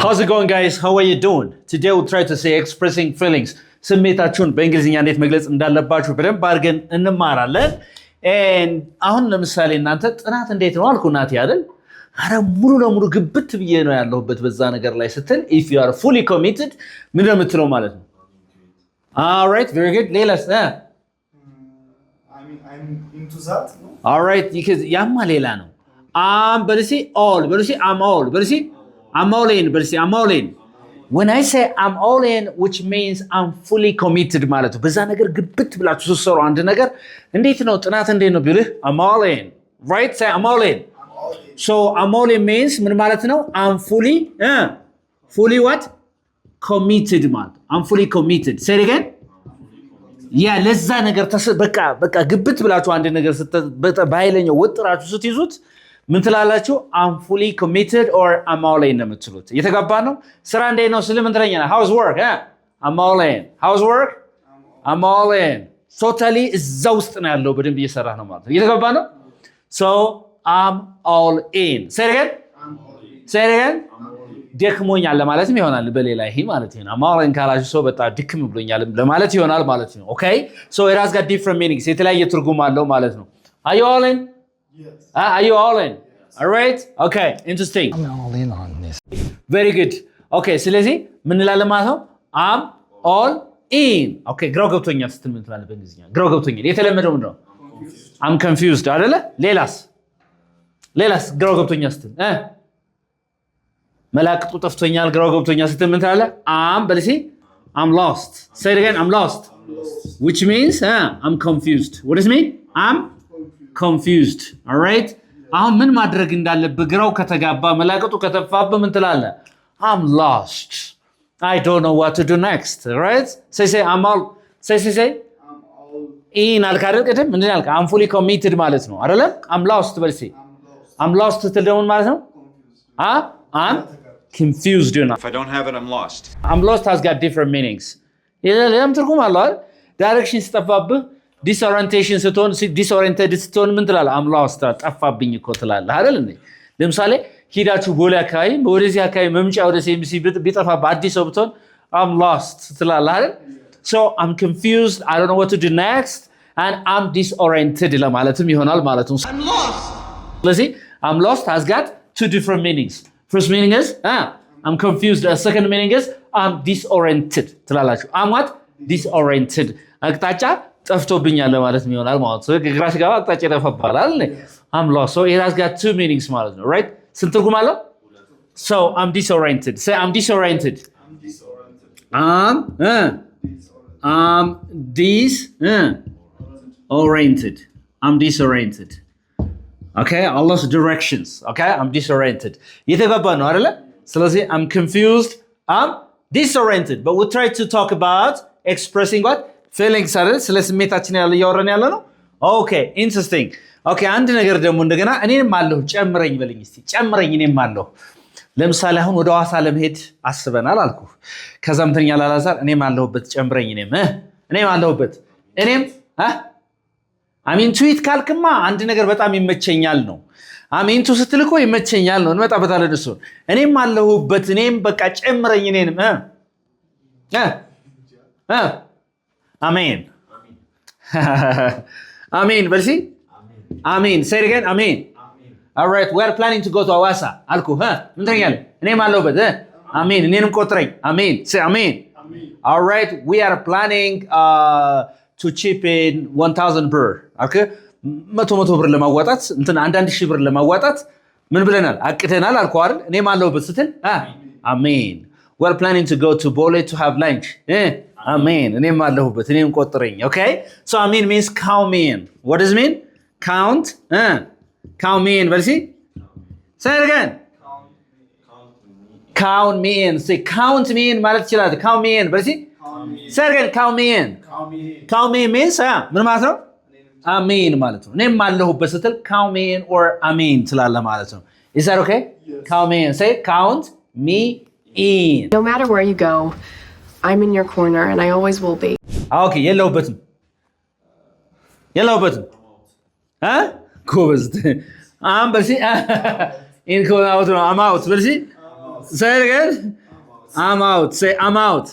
How's it going, guys? How are you doing? Today we'll try to say expressing feelings. ስሜታችሁን በእንግሊዝኛ እንዴት መግለጽ እንዳለባችሁ በደንብ አድርገን እንማራለን። and አሁን ለምሳሌ እናንተ ጥናት እንዴት ነው አልኩ ናቲ አይደል? አረ ሙሉ ለሙሉ ግብት ብዬ ነው ያለሁበት በዛ ነገር ላይ ስትል if you are fully committed ምን እንደምትለው ማለት ነው? All right, very good. ሌላስ? I'm into that, no? All right, because ያማ ሌላ ነው። በልሲ all በልሲ I'm all በልሲ I'm all in በልሲ I'm all in. When I say I'm all in, which means I'm fully committed ማለት ነው። በዛ ነገር ግብት ብላችሁ ስትሰሩ አንድ ነገር እንዴት ነው ጥናት እንዴት ነው ቢልህ I'm all in. Right? Say I'm all in. So I'm all in means ምን ማለት ነው? I'm fully what? Committed ማለት. I'm fully committed. Say it again. ያ ለዛ ነገር በቃ ግብት ብላችሁ አንድ ነገር ባይለኛው ወጥራችሁ ስትይዙት ምን ትላላችሁ? I'm fully committed or I'm all in እንደምትሉት እየተጋባ ነው። ስራ እንዴት ነው ስለ ምን ትለኛለህ? How's work? I'm all in. How's work? I'm all in. Totally እዛ ውስጥ ነው ያለው በደንብ እየሰራህ ነው ማለት ነው። እየተጋባ ነው። So I'm all in. Say it again. Say it again. ደክሞኛል ለማለትም ይሆናል በሌላ ይሄ ማለት ነው። I'm all in ካላችሁ ሰው በጣም ድክም ብሎኛል ለማለት ይሆናል ማለት ነው። Okay? So it has got different meanings. የተለያየ ትርጉም አለው ማለት ነው። Are you all in? Yes. Are you all in? Yes. All right? Okay, interesting. I'm all in on this. Very good. Okay, ስለዚህ ምን እንላለን ማለት ነው? I'm all in. Okay, ግራው ገብቶኛል ስትል ምን ትላለህ በእንግሊዝኛ? ግራው ገብቶኛል። የተለመደው ምንድን ነው? I'm confused አይደለ? ሌላስ ግራው ገብቶኛል ስትል መላቅጡ ጠፍቶኛል ግራው ገብቶኛል ስትል ምን ትላለህ? በልሲ I'm lost. Say it again. I'm lost. Which means I'm confused. What does it mean? I'm confused. All right? አሁን ምን ማድረግ እንዳለብህ ግራው ከተጋባ መላቅጡ ከተፋብህ ምን ትላለህ? I'm lost. I don't know what to do next. All right? Say I'm all say I'm all in አልክ አይደል? ቅድም ምንድን ያልክ? I'm fully committed ማለት ነው አይደለ? I'm lost በልሲ I'm lost ስትል ደግሞ ማለት ነው I'm confused. If I don't have it, I'm lost. I'm lost has got different meanings. ሌላም ትርጉም አለው አይደል? ዳይሬክሽን ሲጠፋብህ ዲስኦሪየንቴሽን ስትሆን ዲስኦሪየንትድ ስትሆን ምን ትላለህ? I'm lost ጠፋብኝ እኮ ትላለህ አይደል እንዴ? ለምሳሌ ሂዳችሁ ቦሌ አካባቢ ወደዚህ አካባቢ መምጫ ወደ ሲኤምሲ ቢጠፋብህ አዲስ ሰው ብትሆን I'm lost ትላለህ አይደል? So I'm confused, I don't know what to do next, and I'm disoriented ለማለትም ይሆናል ማለት ነው። I'm lost. ስለዚህ I'm lost has got two different meanings. First meaning is I'm confused. The second meaning is I'm disoriented ትላላችሁ። I'm what? Disoriented. አቅጣጫ ጠፍቶብኛል ለማለት ይሆናል ማለት ነው። ግራ ሲገባ አቅጣጫ ይጠፋባል። I'm lost. So it has got two meanings ማለት ነው. Right? ስንት ትርጉም አለው? So I'm disoriented. Say I'm disoriented. I'm disoriented. I'm disoriented. I'm disoriented. Okay, I lost directions. Okay, I'm disoriented. የተገባ ነው አይደለ? ስለዚህ I'm confused, I'm disoriented. But we'll try to talk about expressing what? Feelings አይደል? ስለ ስሜታችን እያወራን ያለ ነው። Okay, interesting. Okay, አንድ ነገር ደግሞ እንደገና እኔም አለሁ ጨምረኝ በልኝ እስቲ። ጨምረኝ እኔም አለሁ። ለምሳሌ አሁን ወደ ሐዋሳ ለመሄድ አስበናል አልኩ። ከዛም ተኛል አላዛር እኔም አለሁበት ጨምረኝ እኔም አለሁበት እኔም አሚን ትዊት ካልክማ አንድ ነገር በጣም ይመቸኛል ነው። አሚን ቱ ስትልኮ ይመቸኛል ነው። እንመጣበታለን እሱ። እኔም አለሁበት እኔም በቃ ጨምረኝ እኔንም አሜን አሜን በልሲ አሜን say it again አሜን all right we are planning to go to Hawassa አልኩ ምን ትኛለህ? እኔም አለሁበት አሜን እኔንም ቆጥረኝ አሜን say አሜን all right we are planning to chip in 1000 ብር አልከ መቶ ብር ለማዋጣት እንትን አንዳንድ ሺህ ብር ለማዋጣት ምን ብለናል አቅተናል አልኩ አይደል? እኔም አለሁበት ስትል አሜን we are planning to go to Bole to have lunch አሜን እኔም አለሁበት እኔም ቆጥረኝ okay so amen means count me in. What does it mean? Count me in በልሲ say it again count me in say count me in ማለት ይችላል count me in በልሲ say it again count me in. Count me in means ምን ማለት ነው? አሜን ማለት ነው። እኔም አለሁበት ስትል count me in or አሜን ትላለህ ማለት ነው። Is that okay? Yes. Count me in. Say count me in. No matter where you go, I'm in your corner and I always will be. Okay, የለሁበትም ጎበዝ በልሲ in out ነው I'm out በልሲ say it again I'm out say I'm out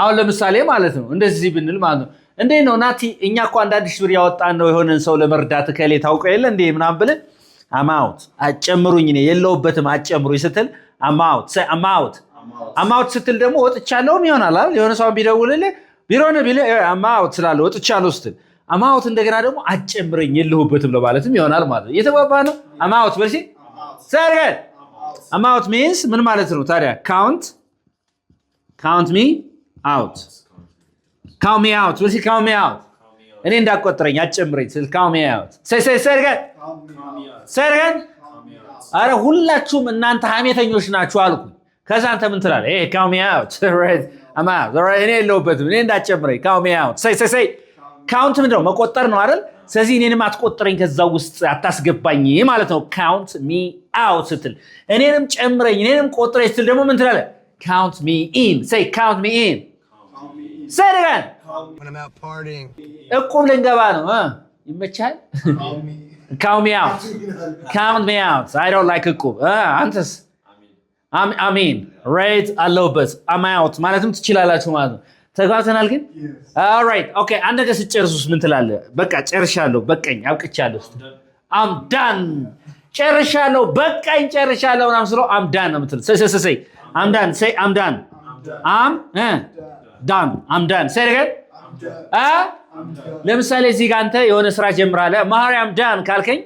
አሁን ለምሳሌ ማለት ነው እንደዚህ ብንል ማለት ነው እንዴ ነው ናቲ እኛ እኮ አንዳንድ ሽብር ያወጣን ነው የሆነን ሰው ለመርዳት ከሌ ታውቀው የለ እንዴ ምናምን ብለ I'm out አጨምሩኝ ነው የለውበትም አጨምሩኝ ስትል I'm out say I'm out ስትል ደግሞ ወጥቻለሁም ይሆናል አይደል የሆነ ሰው ቢደውልልህ ቢሮነ ቢለ I'm out ስላለው ወጥቻለሁ ስትል I'm out እንደገና ደግሞ አጨምረኝ የለውበትም ለማለትም ይሆናል ማለት ነው የተባባ ነው I'm out በልሲ say it again I'm out means ምን ማለት ነው ታዲያ count me out count me out በልሲ count me out እኔ እንዳቆጥረኝ አጨምረኝ ስል count me out say again አረ ሁላችሁም እናንተ ሐሜተኞች ናችሁ አልኩ ከዛ አንተ ምን ትላለህ count me out right I'm out right እኔ የለውበትም እኔ እንዳጨምረኝ count me out say count ምንድነው መቆጠር ነው አይደል ስለዚህ እኔንም አትቆጥረኝ ከዛው ውስጥ አታስገባኝ ማለት ነው count me out ስትል እኔንም ጨምረኝ እኔንም ቆጥረኝ ስትል ደግሞ ምን ትላለህ count me in say count me in say it again when I'm out partying እቁም ልንገባ ነው ይመቻል count me out I don't like እቁም አንተስ I mean right አለውበት I'm out ማለትም ትችላላችሁ ማለት ነው ተጋብተናል ግን all right okay አንድ ነገር ሲጨርሱስ ምን ትላለህ በቃ ጨርሻለሁ በቃኝ አብቅቻለሁ I'm done ጨርሻለሁ በቃኝ ጨርሻለሁ ምናምን ስለው I'm done ነው የምትለው say I'm done say I'm done I'm done say it again ለምሳሌ እዚህ ጋር አንተ የሆነ ስራ ጀምራለህ ማርያም ዳን ካልከኝ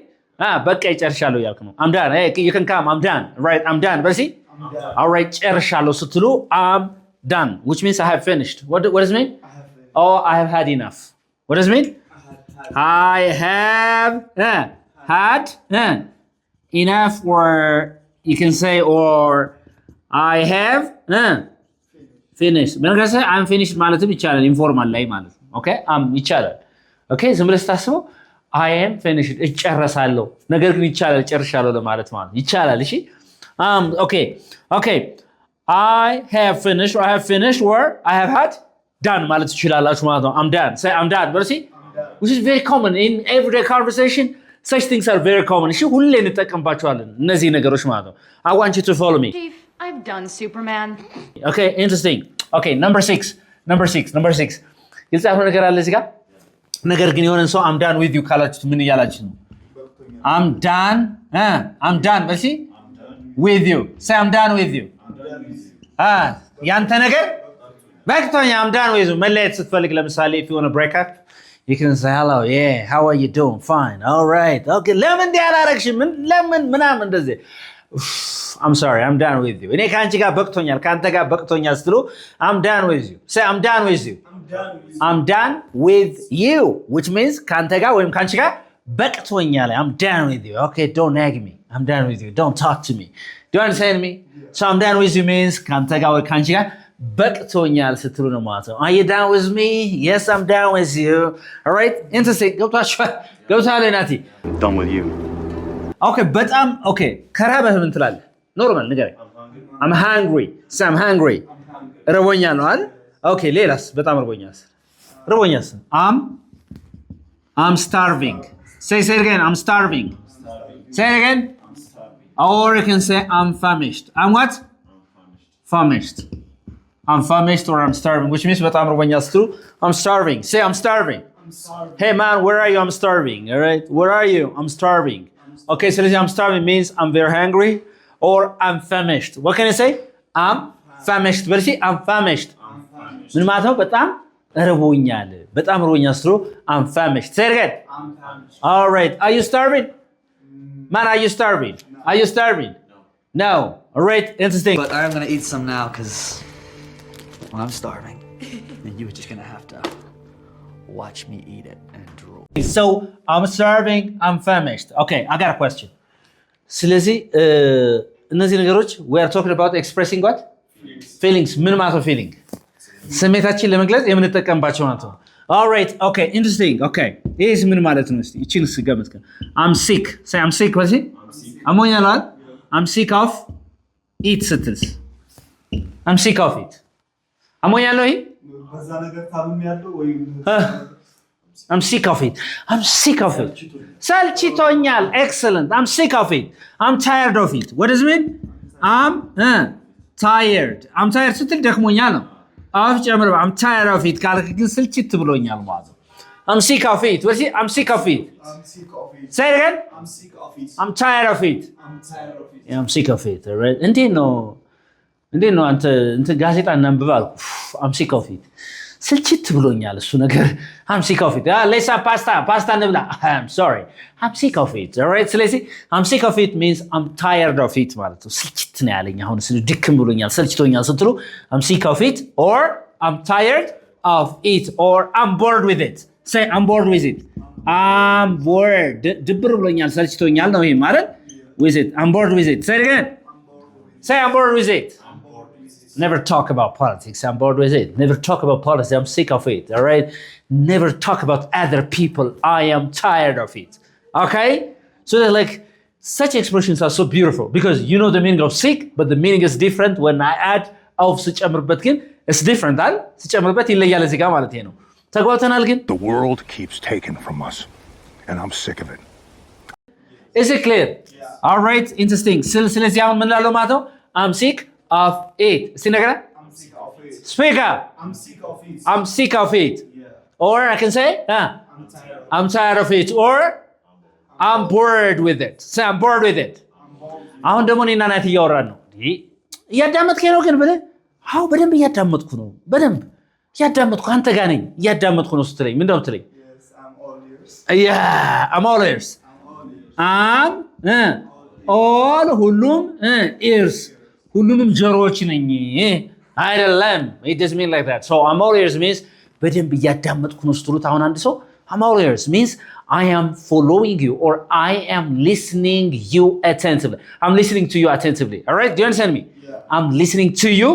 በቃ ይጨርሻለሁ ያልክ ነው I'm done hey you can come I'm done right I'm done በሲ all right ጨርሻለሁ ስትሉ I'm done which means I have finished what does it mean I have had enough what does it mean I have had enough or you can say or I have finished በነገር say I'm finished ማለትም ይቻላል ኢንፎርማል ላይ ማለት ነው okay ይቻላል okay ዝም ብለህ ታስበው I am finished እጨርሳለሁ ነገር ግን ይቻላል ጨርሻለሁ ለማለት ማለት ይቻላል እሺ okay I have finished or I have finished or I have had done ማለት ይችላልላችሁ ማለት ነው I'm done say I'm done but see which is very common in everyday conversation such things are very common እሺ ሁሌ እንጠቀምባቸዋለን እነዚህ ነገሮች ማለት ነው I want you to follow me Chief, I've done Superman. Okay interesting okay number 6 የጻፈው ነገር አለ እዚህ ጋር ነገር ግን የሆነን ሰው I'm done with you ካላችሁት ምን እያላችሁ ነው I'm done but see with you say I'm done with you ያንተ ነገር በቅቶኛ I'm done with you መለየት ስትፈልግ ለምሳሌ if you want to break up you can say hello yeah how are you doing fine all right okay ለምን እንዲያላረግሽ ለምን ምናምን እንደዚህ I'm sorry I'm done with you እኔ ካንቺ ጋር በቅቶኛል ካንተ ጋር በቅቶኛል ስትሉ I'm done with you say I'm done with you I'm done with you which means ካንተ ጋር ወይም ካንቺ ጋር በቅቶኛል I'm done with you okay don't nag me I'm done with you don't talk to me do you understand me so I'm done with you means ካንተ ጋር ወይ ካንቺ ጋር በቅቶኛል ስትሉ ነው ማለት ነው are you done with me yes I'm done with you all right interesting ገብቷል ናቲ done with you okay በጣም okay ከራበህ ምን ትላለህ ኖርማል ንገረኝ I'm hungry say I'm hungry ረቦኛል ነው አይደል okay ሌላስ በጣም ረቦኛል I'm starving say it again I'm starving say it again or you can say I'm famished I'm what famished I'm famished or I'm starving which means በጣም ረቦኛል ስትሉ I'm starving say I'm starving hey man where are you I'm starving all right where are you I'm starving okay so I'm starving means I'm very hungry or I'm famished what can I say I'm famished but see I'm famished ምን ማለት ነው በጣም ረቦኛል ስትሉ I'm famished say it again I'm famished all right are you starving man are you starving no all right interesting but I'm going to eat some now cuz well, I'm starving and you're just going to have to watch me eat it and drool so I'm starving I'm famished okay I got a question ስለዚህ እነዚህ ነገሮች we are talking about expressing what feelings ምን ማለት ነው feeling ስሜታችን ለመግለጽ የምንጠቀምባቸው ማለት ነው all right okay interesting okay ይሄስ ምን ማለት ነው እስቲ እቺን ስገምት I'm sick say I'm sick what is it አሞኛል I'm sick of it ስትልስ I'm sick of it አሞኛል ነው በዛ ነገር ታምም ያለው ወይ I'm sick of it ሰልችቶኛል excellent I'm sick of it I'm tired of it what does it mean tired I'm tired ስትል ደክሞኛል ነው አፍ ጨምር I'm tired of it ካልክ ግን ስልችት ብሎኛል ማለት ነው I'm sick of it ወሲ I'm sick of it I'm sick of it. say it again I'm sick of it. I'm tired of it I'm tired of it. yeah, I'm sick of it right እንዴት ነው አንተ ጋዜጣ እናንብብ አልኩ I'm sick of it ስልችት ብሎኛል እሱ ነገር I'm sick of it let's have pasta እንብላ I'm sorry I'm sick of it all right ስለዚህ I'm sick of it means I'm tired of it ማለት ነው ስልችት ነው ያለኝ አሁን ድክም ብሎኛል ሰልችቶኛል ስትሉ I'm sick of it or I'm tired of it or I'm bored with it say I'm bored with it I'm bored ድብር ብሎኛል ሰልችቶኛል ነው ይሄ ማለት with it I'm bored with it say it again say I'm bored with it Never talk about politics. I'm bored with it. Never talk about politics. I'm sick of it. All right? Never talk about other people. I am tired of it. Okay? So they're like, such expressions are so beautiful because you know the meaning of sick, but the meaning is different when I add of ሲጨምርበት ግን it's different. ሲጨምርበት ይለያል እዚህ ጋር ማለት ነው። ተግባብተናል ግን? The world keeps taking from us, and I'm sick of it. Is it clear? Yeah. All right. Interesting. ስለዚህ አሁን ምን ላለው ማለት ነው? I'm sick of it. Sinagara? I'm sick of it. Speak up. I'm sick of it. I'm sick of it. Yeah. Or I can say, I'm tired of it. Or I'm bored with it. Say, I'm bored with it. አሁን ደግሞ እኔና ናቲ እያወራን ነው። እያዳመጥከኝ ነው ግን ብለህ አዎ በደንብ እያዳመጥኩ ነው። በደንብ እያዳመጥኩ አንተ ጋር ነኝ እያዳመጥኩ ነው ስትለኝ ምንድን ነው የምትለኝ? Yes, I'm all ears. Yeah, I'm all ears. all ሁሉም ears. ሁሉንም ጆሮዎች ነኝ አይደለም it doesn't mean like that so I'm all ears means በደንብ እያዳመጥኩ ነው ስትሉት አሁን አንድ ሰው I'm all ears means I am following you or I am listening you attentively I'm listening to you attentively all right do you understand me yeah. I'm listening to you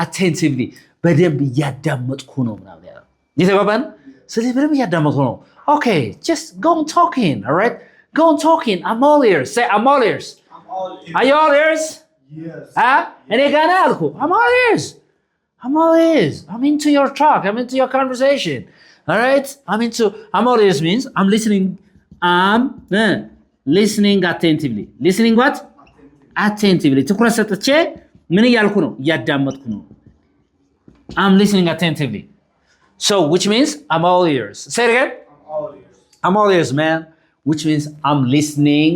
attentively በደንብ እያዳመጥኩ ነው ምናምን ያለው ይተባባን ስለዚህ በደንብ እያዳመጥኩ ነው okay just go on talking all right go on talking I'm all ears say I'm all ears are you all ears Yes. እኔ ጋር አልኩ I'm all ears I'm into your talk I'm into your conversation all right I'm all ears means I'm listening listening attentively listening what attentively ትኩረት ሰጥቼ ምን እያልኩ ነው እያዳመጥኩ ነው I'm listening attentively so which means I'm all ears say it again I'm all ears man which means I'm listening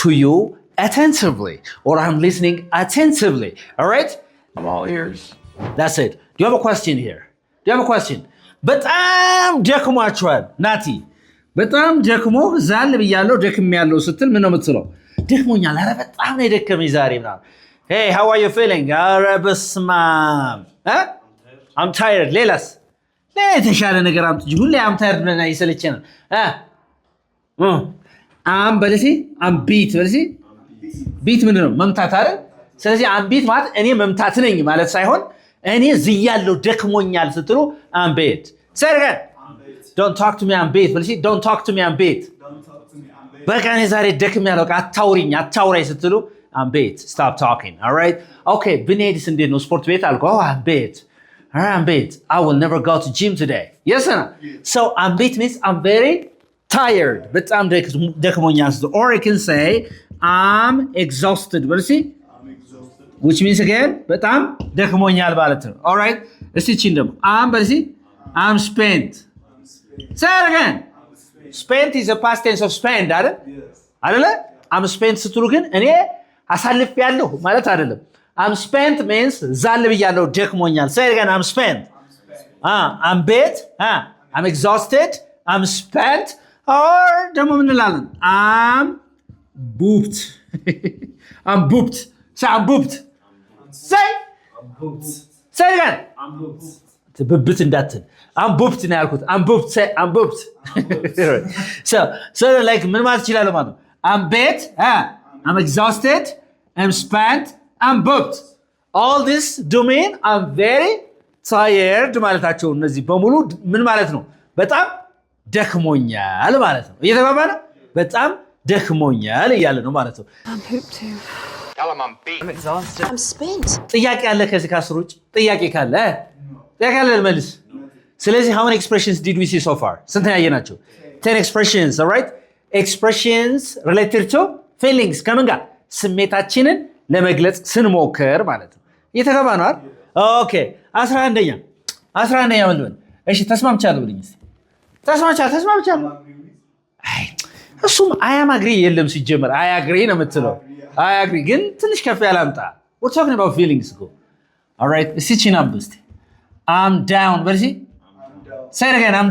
to you attentively or I'm listening attentively all right I'm all ears. that's it do you have a question here do you have a question በጣም ደክሟችኋል ናቲ በጣም ደክሞ ዛል ብያለሁ ደክሜያለሁ ስትል ምን ነው የምትለው ደክሞኛል ኧረ በጣም ነው የደከመኝ ዛሬ ምናምን hey how are you feeling ኧረ በስመ አብ I'm tired ሌላስ የተሻለ ነገር አምጡ እንጂ ሁሌ I'm tired ብለና ይሰለቸናል በለሲ I'm beat በለሲ ቢት ምንድን ነው መምታት አይደል ስለዚህ አንቢት ማለት እኔ መምታት ነኝ ማለት ሳይሆን እኔ ዝያለሁ ደክሞኛል ስትሉ አንቤት ሰርከን don't talk to me አንቤት በልሲ don't talk to me አንቤት በቃ እኔ ዛሬ ደክሜያለሁ አታውራኝ ስትሉ አንቤት stop talking all right okay ብንሄድስ እንዴት ነው ስፖርት ቤት አልኩ አንቤት I will never go to gym today yes or no so አንቤት means I'm very tired በጣም ደክሞኛል or I can say I'm exhausted what is it I'm exhausted which means again በጣም ደክሞኛል ማለት ነው all right እስቲ እቺን ደግሞ I'm spent say it again spent is a past tense of spend አይደል አይደለ I'm spent ስትሉ ግን እኔ አሳልፌያለሁ ማለት አይደለም I'm spent means ዛል ብያለሁ ደክሞኛል say it again I'm spent I'm beat I'm exhausted I'm spent or ደግሞ ምን እንላለን I'm booped I'm booped say I'm booped say say it again I'm booped ብብት እንዳትል I'm booped ነው ያልኩት I'm booped say I'm booped so like ምን ማለት ይችላል ማለት ነው I'm beat I'm exhausted I'm spent I'm booped all this do mean I'm very tired ማለታቸው እነዚህ በሙሉ ምን ማለት ነው በጣም ደክሞኛል ማለት ነው እየተባባለ በጣም ደክሞኛል እያለ ነው ማለት ነው I'm pooped too. Tell him I'm beat. I'm exhausted. I'm spent. ጥያቄ አለ ከዚህ ካስሩጭ ጥያቄ ካለ መልስ ስለዚህ how many expressions did we see so far ስንት ያየናቸው 10 expressions all right expressions related to feelings ከምን ጋር ስሜታችንን ለመግለጽ ስንሞክር ማለት ነው። እየተገባ ነው አይደል? ኦኬ 11ኛ ምን ልበል? እሺ ተስማምቻለሁ ብለኝ እስቲ። ተስማምቻለሁ። አይ እሱም አይ አም አግሪ የለም ሲጀመር አይ አግሪ ነው የምትለው። አይ አግሪ ግን ትንሽ ከፍ ያላምጣ። we're talking about feelings እኮ alright እስቲ ቺናብ እስቲ I'm down በርሲ say it again I'm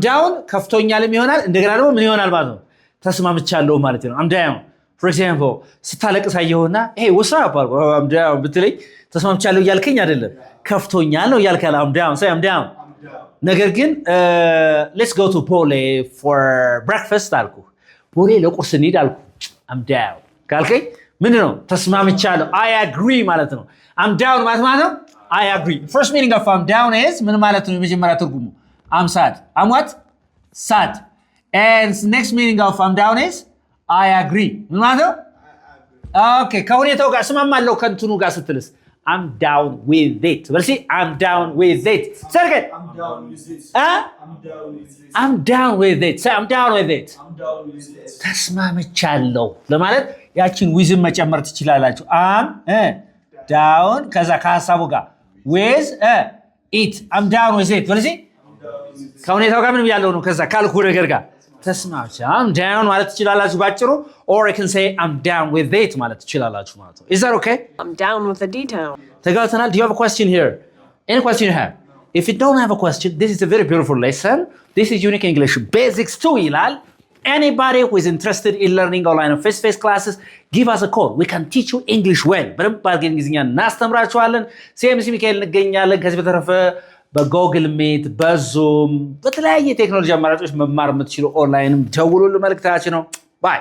down ከፍቶኛልም ይሆናል እንደገና ደግሞ ምን ይሆናል ማለት ነው ተስማምቻለሁ ማለት ነው I'm down for example ስታለቅስ አየሁና hey what's up I'm down ብትለኝ ተስማምቻለሁ እያልከኝ አይደለም ከፍቶኛል ነው እያልከኝ I'm down say I'm down ነገር ግን let's go to Pole for breakfast አልኩ ፖሌ ለቁርስ እንሂድ አልኩ I'm down ካልከኝ ምንድነው ተስማምቻለሁ I agree ማለት ነው I'm down ማለት ነው I agree first meaning of I'm down is ምን ማለት ነው የመጀመሪያ ትርጉሙ I'm sad I'm what sad and next meaning of I'm down is I agree ምን ማለት ነው okay ከሁኔታው ጋር ስማማለሁ ከንቱኑ ጋር ስትልስ I'm down with it በልሲ I'm down with it say it I'm down with it I'm down with it say I'm down with it it ተስማምቻለሁ ለማለት ያቺን ዊዝም መጨመር ትችላላችሁ I'm down ከዛ ከሐሳቡ ጋር with it I'm down with it በልሲ ከሁኔታው ጋር ምንም ያለው ነው ከዛ ካልኩ ነገር ጋር ተስማምቻ I'm down ማለት ትችላላችሁ ባጭሩ or I can say I'm down with it ማለት ትችላላችሁ ማለት ነው Is that okay? I'm down with the detail. ተጋብተናል Do you have a question here? Any question you have? If you don't have a question, this is a very beautiful lesson. This is Unique English Basics 2 ይላል Anybody who is interested in learning online or face-to-face classes, give us a call. We can teach you English well. በደንብ አድርገን እንግሊዝኛ እናስተምራችኋለን። CMC ሚካኤል እንገኛለን። ከዚህ በተረፈ በጎግል ሚት፣ በዙም በተለያየ ቴክኖሎጂ አማራጮች መማር የምትችሉ ኦንላይንም ደውሉልን መልእክታችን ነው። ባይ